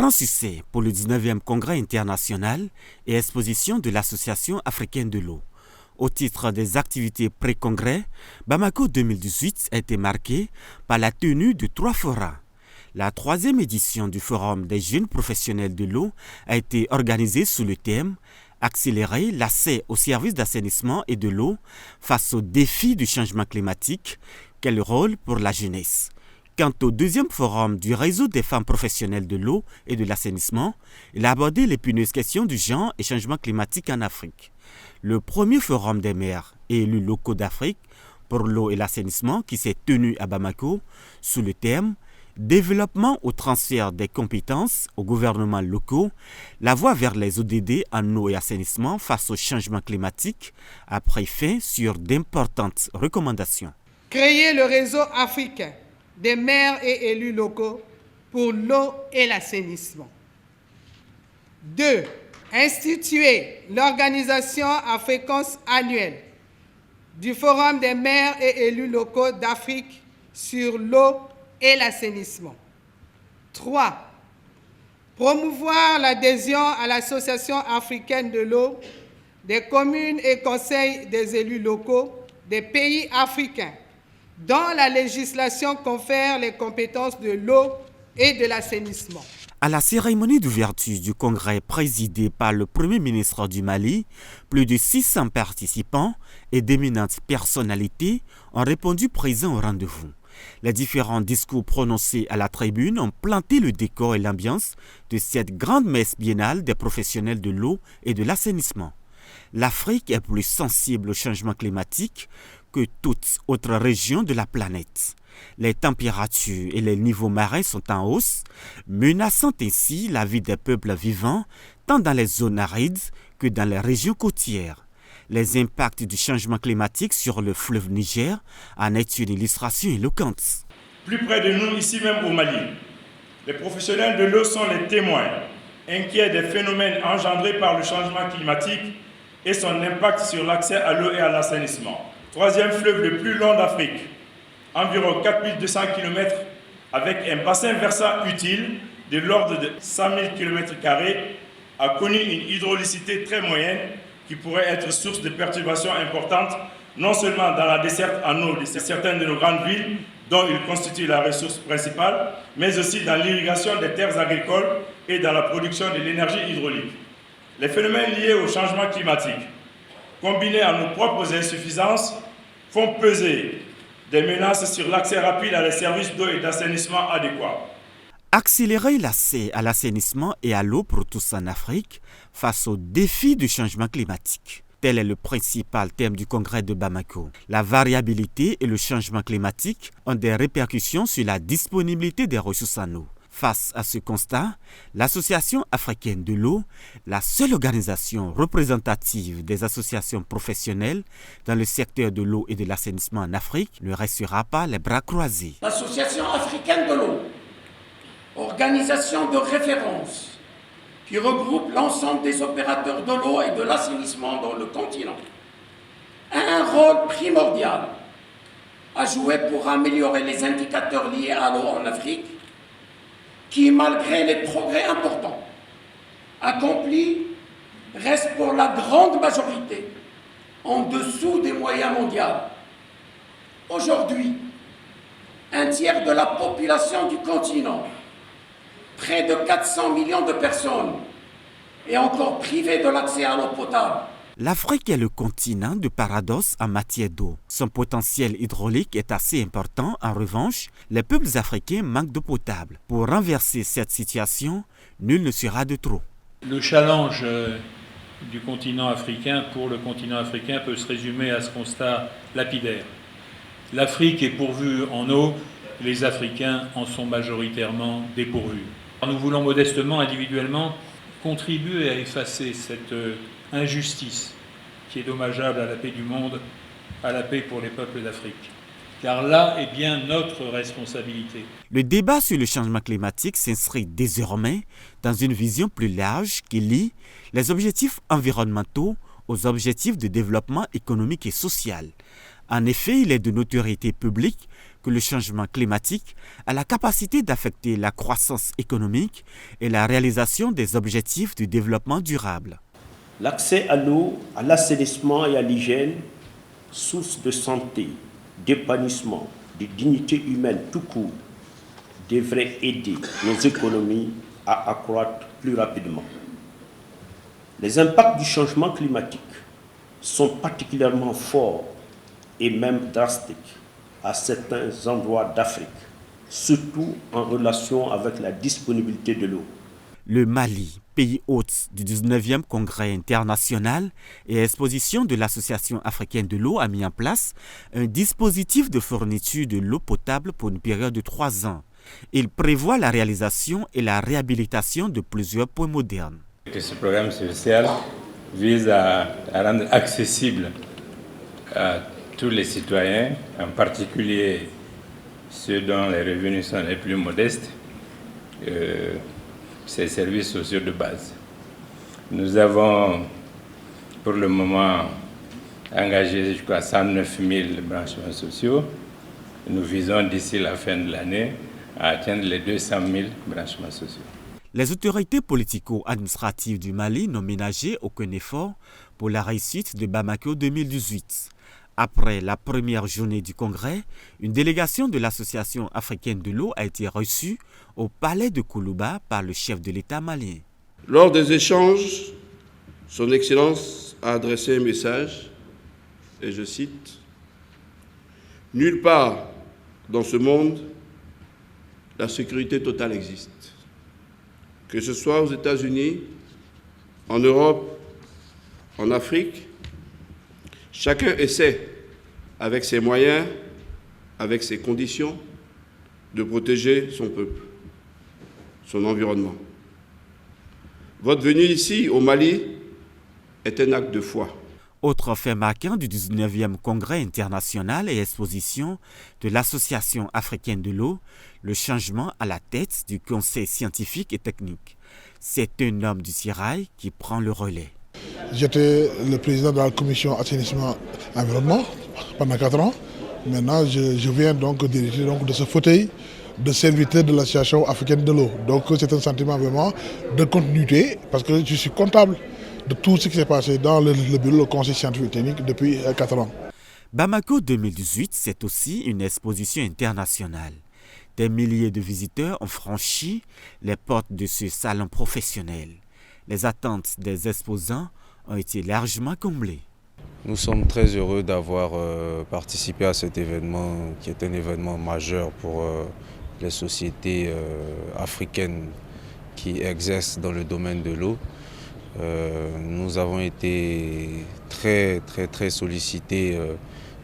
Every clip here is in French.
Francisé pour le 19e Congrès international et exposition de l'Association africaine de l'eau. Au titre des activités pré-congrès, Bamako 2018 a été marqué par la tenue de 3 forums. La 3e édition du Forum des jeunes professionnels de l'eau a été organisée sous le thème « Accélérer l'accès aux services d'assainissement et de l'eau face aux défis du changement climatique, quel rôle pour la jeunesse ?» Quant au 2e forum du réseau des femmes professionnelles de l'eau et de l'assainissement, il a abordé l'épineuses question du genre et changement climatique en Afrique. Le premier forum des maires et élus locaux d'Afrique pour l'eau et l'assainissement qui s'est tenu à Bamako sous le thème « Développement au transfert des compétences aux gouvernements locaux, la voie vers les ODD en eau et assainissement face au changement climatique » a pris fin sur d'importantes recommandations. Créer le réseau africain des maires et élus locaux pour l'eau et l'assainissement. 2. Instituer l'organisation à fréquence annuelle du Forum des maires et élus locaux d'Afrique sur l'eau et l'assainissement. 3. Promouvoir l'adhésion à l'Association africaine de l'eau des communes et conseils des élus locaux des pays africains dont la législation confère les compétences de l'eau et de l'assainissement. À la cérémonie d'ouverture du congrès présidée par le Premier ministre du Mali, plus de 600 participants et d'éminentes personnalités ont répondu présents au rendez-vous. Les différents discours prononcés à la tribune ont planté le décor et l'ambiance de cette grande messe biennale des professionnels de l'eau et de l'assainissement. L'Afrique est plus sensible au changement climatique que toute autre région de la planète. Les températures et les niveaux marins sont en hausse, menaçant ainsi la vie des peuples vivants tant dans les zones arides que dans les régions côtières. Les impacts du changement climatique sur le fleuve Niger en est une illustration éloquente. Plus près de nous, ici même au Mali, les professionnels de l'eau sont les témoins, inquiets des phénomènes engendrés par le changement climatique et son impact sur l'accès à l'eau et à l'assainissement. 3e fleuve le plus long d'Afrique, environ 4200 km, avec un bassin versant utile de l'ordre de 100 000 km², a connu une hydraulicité très moyenne qui pourrait être source de perturbations importantes, non seulement dans la desserte en eau de certaines de nos grandes villes, dont il constitue la ressource principale, mais aussi dans l'irrigation des terres agricoles et dans la production de l'énergie hydraulique. Les phénomènes liés au changement climatique, combinés à nos propres insuffisances, font peser des menaces sur l'accès rapide à des services d'eau et d'assainissement adéquats. Accélérer l'accès à l'assainissement et à l'eau pour tous en Afrique face aux défis du changement climatique. Tel est le principal thème du congrès de Bamako. La variabilité et le changement climatique ont des répercussions sur la disponibilité des ressources en eau. Face à ce constat, l'Association africaine de l'eau, la seule organisation représentative des associations professionnelles dans le secteur de l'eau et de l'assainissement en Afrique, ne restera pas les bras croisés. L'Association africaine de l'eau, organisation de référence qui regroupe l'ensemble des opérateurs de l'eau et de l'assainissement dans le continent, a un rôle primordial à jouer pour améliorer les indicateurs liés à l'eau en Afrique, qui, malgré les progrès importants accomplis, reste pour la grande majorité en dessous des moyens mondiaux. Aujourd'hui, un tiers de la population du continent, près de 400 millions de personnes, est encore privée de l'accès à l'eau potable. L'Afrique est le continent de paradoxe en matière d'eau. Son potentiel hydraulique est assez important. En revanche, les peuples africains manquent d'eau potable. Pour renverser cette situation, nul ne sera de trop. Le challenge du continent africain pour le continent africain peut se résumer à ce constat lapidaire. L'Afrique est pourvue en eau, les Africains en sont majoritairement dépourvus. Nous voulons modestement, individuellement, contribuer à effacer cette injustice qui est dommageable à la paix du monde, à la paix pour les peuples d'Afrique. Car là est bien notre responsabilité. Le débat sur le changement climatique s'inscrit désormais dans une vision plus large qui lie les objectifs environnementaux aux objectifs de développement économique et social. En effet, il est de notoriété publique que le changement climatique a la capacité d'affecter la croissance économique et la réalisation des objectifs du développement durable. L'accès à l'eau, à l'assainissement et à l'hygiène, source de santé, d'épanouissement, de dignité humaine tout court, devrait aider nos économies à accroître plus rapidement. Les impacts du changement climatique sont particulièrement forts et même drastiques à certains endroits d'Afrique, surtout en relation avec la disponibilité de l'eau. Le Mali, pays hôte du 19e Congrès international et exposition de l'Association africaine de l'eau, a mis en place un dispositif de fourniture de l'eau potable pour une période de 3 ans. Il prévoit la réalisation et la réhabilitation de plusieurs points modernes. Ce programme social vise à rendre accessible à tous les citoyens, en particulier ceux dont les revenus sont les plus modestes, ces services sociaux de base. Nous avons pour le moment engagé jusqu'à 109 000 branchements sociaux. Nous visons d'ici la fin de l'année à atteindre les 200 000 branchements sociaux. Les autorités politico-administratives du Mali n'ont ménagé aucun effort pour la réussite de Bamako 2018. Après la première journée du congrès, une délégation de l'Association africaine de l'eau a été reçue au palais de Koulouba par le chef de l'État malien. Lors des échanges, Son Excellence a adressé un message, et je cite, « Nulle part dans ce monde, la sécurité totale existe. Que ce soit aux États-Unis, en Europe, en Afrique, chacun essaie, avec ses moyens, avec ses conditions, de protéger son peuple, son environnement. Votre venue ici, au Mali, est un acte de foi. » Autre fait marquant du 19e Congrès international et exposition de l'Association africaine de l'eau, le changement à la tête du Conseil scientifique et technique. C'est un homme du Sirail qui prend le relais. J'étais le président de la commission assainissement environnement pendant 4 ans. Maintenant, je viens donc diriger de ce fauteuil de serviteur de l'Association africaine de l'eau. Donc c'est un sentiment vraiment de continuité parce que je suis comptable de tout ce qui s'est passé dans le bureau du Conseil scientifique et technique depuis 4 ans. Bamako 2018, c'est aussi une exposition internationale. Des milliers de visiteurs ont franchi les portes de ce salon professionnel. Les attentes des exposants ont été largement comblées. Nous sommes très heureux d'avoir participé à cet événement qui est un événement majeur pour les sociétés africaines qui exercent dans le domaine de l'eau. Nous avons été très sollicités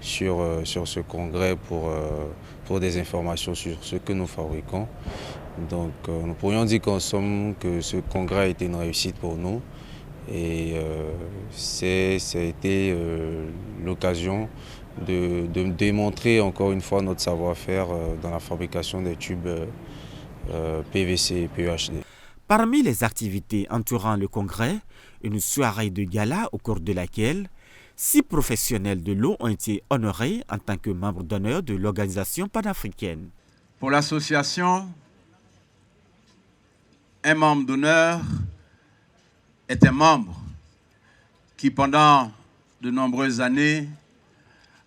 sur ce congrès pour des informations sur ce que nous fabriquons. Donc nous pourrions dire que ce congrès a été une réussite pour nous et ça a été l'occasion de démontrer encore une fois notre savoir-faire dans la fabrication des tubes PVC et PEHD. Parmi les activités entourant le congrès, une soirée de gala au cours de laquelle 6 professionnels de l'eau ont été honorés en tant que membres d'honneur de l'organisation panafricaine. Pour l'association, un membre d'honneur est un membre qui, pendant de nombreuses années,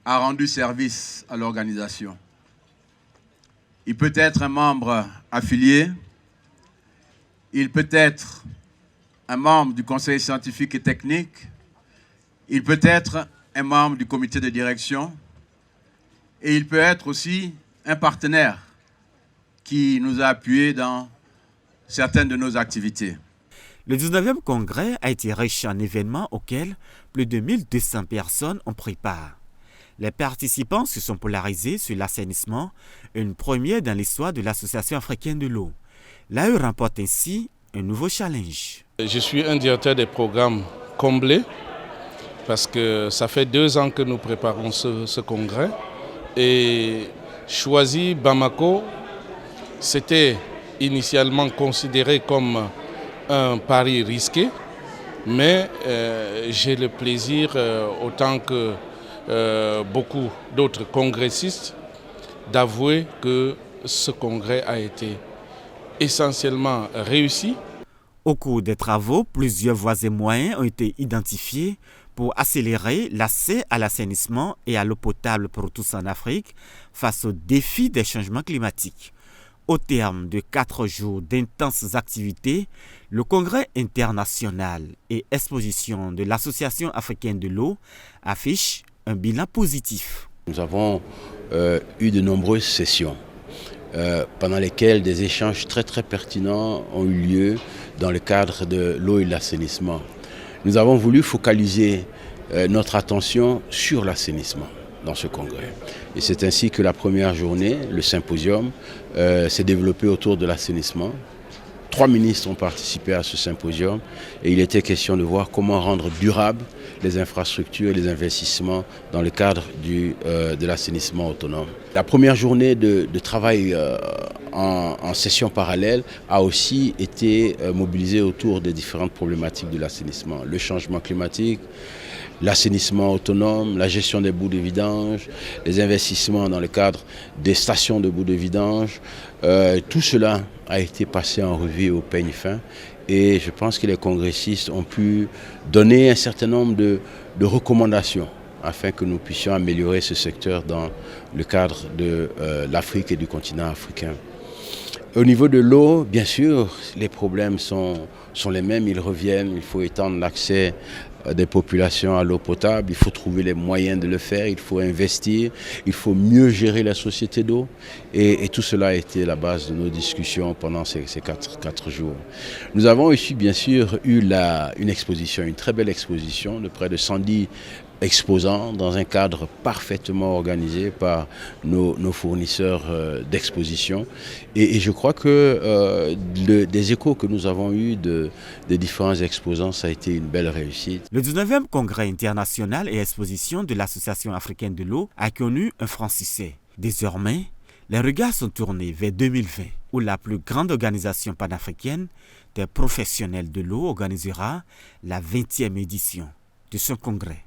a rendu service à l'organisation. Il peut être un membre affilié, il peut être un membre du conseil scientifique et technique, il peut être un membre du comité de direction et il peut être aussi un partenaire qui nous a appuyés dans certaines de nos activités. Le 19e congrès a été riche en événements auxquels plus de 1200 personnes ont pris part. Les participants se sont polarisés sur l'assainissement, une première dans l'histoire de l'Association africaine de l'eau. L'AE remporte ainsi un nouveau challenge. Je suis un directeur des programmes comblé parce que ça fait 2 ans que nous préparons ce congrès. Et choisir Bamako, c'était initialement considéré comme un pari risqué, mais j'ai le plaisir, autant que beaucoup d'autres congressistes d'avouer que ce congrès a été essentiellement réussi. Au cours des travaux, plusieurs voies et moyens ont été identifiés pour accélérer l'accès à l'assainissement et à l'eau potable pour tous en Afrique face aux défis des changements climatiques. Au terme de 4 jours d'intenses activités, le Congrès international et exposition de l'Association africaine de l'eau affiche un bilan positif. Nous avons eu de nombreuses sessions pendant lesquelles des échanges très pertinents ont eu lieu dans le cadre de l'eau et de l'assainissement. Nous avons voulu focaliser notre attention sur l'assainissement dans ce congrès. Et c'est ainsi que la première journée, le symposium, s'est développé autour de l'assainissement. 3 ministres ont participé à ce symposium et il était question de voir comment rendre durables les infrastructures et les investissements dans le cadre de l'assainissement autonome. La première journée de travail en session parallèle a aussi été mobilisée autour des différentes problématiques de l'assainissement. Le changement climatique, l'assainissement autonome, la gestion des boues de vidange, les investissements dans le cadre des stations de boues de vidange. Tout cela a été passé en revue au peigne fin et je pense que les congressistes ont pu donner un certain nombre de recommandations afin que nous puissions améliorer ce secteur dans le cadre de l'Afrique et du continent africain. Au niveau de l'eau, bien sûr, les problèmes sont les mêmes, ils reviennent. Il faut étendre l'accès des populations à l'eau potable, il faut trouver les moyens de le faire, il faut investir, il faut mieux gérer la société d'eau. Et tout cela a été la base de nos discussions pendant ces 4 jours. Nous avons aussi, bien sûr, eu une exposition, une très belle exposition de près de 110 exposants dans un cadre parfaitement organisé par nos fournisseurs d'exposition. Et je crois que des échos que nous avons eus des différents exposants, ça a été une belle réussite. Le 19e Congrès international et exposition de l'Association africaine de l'eau a connu un franc succès. Désormais, les regards sont tournés vers 2020, où la plus grande organisation panafricaine des professionnels de l'eau organisera la 20e édition de ce congrès.